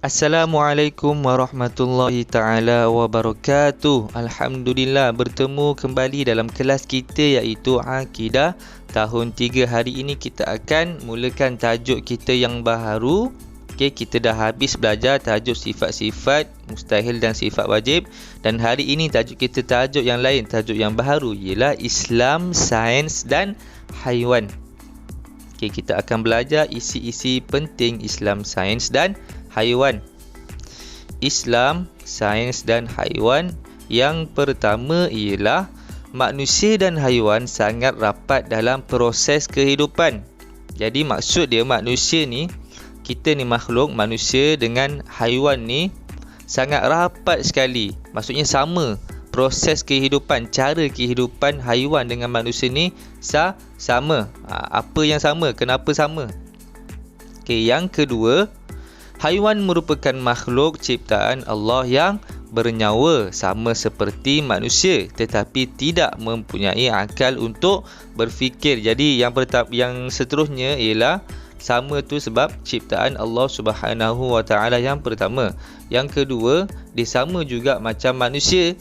Assalamualaikum warahmatullahi ta'ala wabarakatuh. Alhamdulillah bertemu kembali dalam kelas kita iaitu Akidah tahun 3. Hari ini kita akan mulakan tajuk kita yang baharu. Kita dah habis belajar tajuk sifat-sifat mustahil dan sifat wajib. Dan hari ini tajuk kita tajuk yang lain, tajuk yang baharu ialah Islam, Sains dan Haiwan. Kita akan belajar isi-isi penting Islam, Sains dan Haiwan. Islam, Sains dan Haiwan. Yang pertama ialah manusia dan haiwan sangat rapat dalam proses kehidupan. Jadi maksud dia manusia ni, kita ni makhluk manusia dengan haiwan ni sangat rapat sekali. Maksudnya sama. Proses kehidupan, cara kehidupan haiwan dengan manusia ni sama. Apa yang sama? Kenapa sama? Yang kedua, haiwan merupakan makhluk ciptaan Allah yang bernyawa sama seperti manusia tetapi tidak mempunyai akal untuk berfikir. Jadi yang seterusnya ialah sama tu sebab ciptaan Allah Subhanahu Wa Taala yang pertama. Yang kedua, dia sama juga macam manusia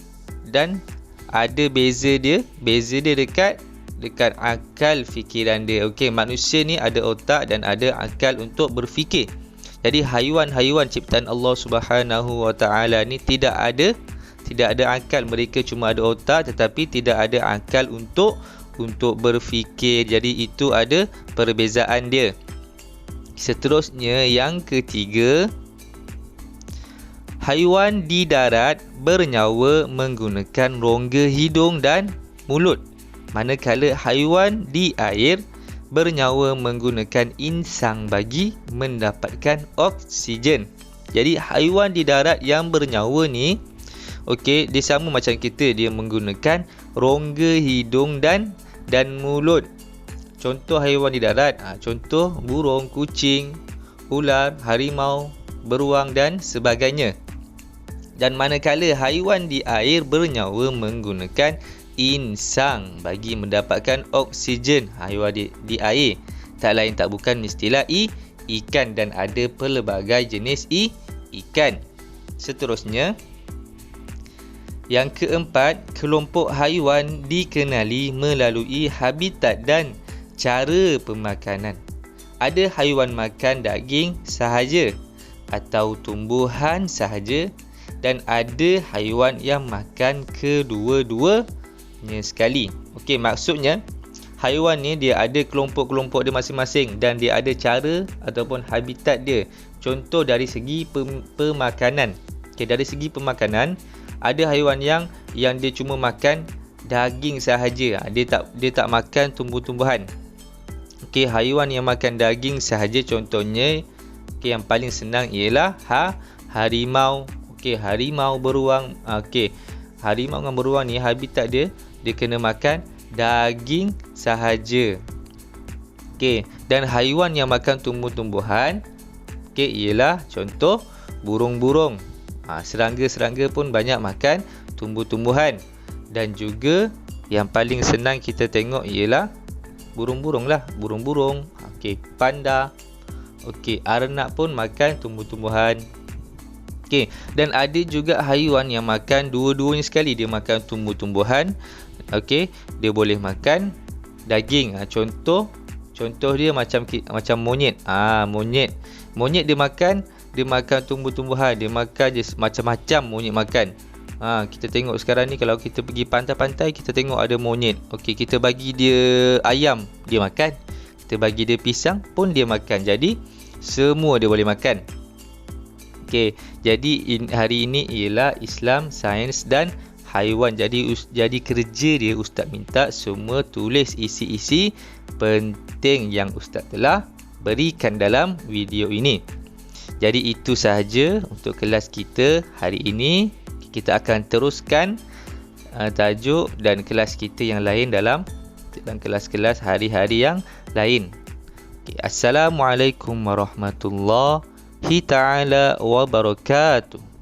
dan ada beza dia dekat akal fikiran dia. Manusia ni ada otak dan ada akal untuk berfikir. Jadi haiwan-haiwan ciptaan Allah Subhanahu Wa Taala ni tidak ada akal. Mereka cuma ada otak tetapi tidak ada akal untuk berfikir. Jadi itu ada perbezaan dia. Seterusnya yang ketiga, haiwan di darat bernyawa menggunakan rongga hidung dan mulut, manakala haiwan di air bernyawa menggunakan insang bagi mendapatkan oksigen. Jadi haiwan di darat yang bernyawa ni dia sama macam kita, dia menggunakan rongga hidung dan mulut. Contoh haiwan di darat, contoh burung, kucing, ular, harimau, beruang dan sebagainya. Dan manakala haiwan di air bernyawa menggunakan insang bagi mendapatkan oksigen. Haiwan di air tak lain tak bukan mestilah ikan, dan ada pelbagai jenis ikan. Seterusnya, yang keempat, kelompok haiwan dikenali melalui habitat dan cara pemakanan. Ada haiwan makan daging sahaja atau tumbuhan sahaja, dan ada haiwan yang makan kedua-duanya sekali. Maksudnya haiwan ni dia ada kelompok-kelompok dia masing-masing dan dia ada cara ataupun habitat dia. Contoh dari segi pemakanan. Dari segi pemakanan, ada haiwan yang dia cuma makan daging sahaja. Dia tak makan tumbuh-tumbuhan. Haiwan yang makan daging sahaja contohnya yang paling senang ialah harimau. Harimau, beruang. Harimau dengan beruang ni habitat dia kena makan daging sahaja. Dan haiwan yang makan tumbuh-tumbuhan ialah contoh burung-burung. Serangga-serangga pun banyak makan tumbuh-tumbuhan. Dan juga yang paling senang kita tengok ialah burung-burung lah. Burung-burung, panda. Arnab pun makan tumbuh-tumbuhan. Dan ada juga haiwan yang makan dua-duanya sekali. Dia makan tumbuh-tumbuhan. Dia boleh makan daging. Contoh dia macam monyet. Monyet dia makan tumbuh-tumbuhan. Dia makan je macam-macam monyet makan. Kita tengok sekarang ni kalau kita pergi pantai-pantai, kita tengok ada monyet. Kita bagi dia ayam, dia makan. Kita bagi dia pisang pun dia makan. Jadi semua dia boleh makan. Jadi hari ini ialah Islam, Sains dan Haiwan. Jadi kerja dia, Ustaz minta semua tulis isi-isi penting yang Ustaz telah berikan dalam video ini. Jadi itu sahaja untuk kelas kita hari ini. Kita akan teruskan tajuk dan kelas kita yang lain dalam kelas-kelas hari-hari yang lain. Assalamualaikum warahmatullahi ta'ala wabarakatuh.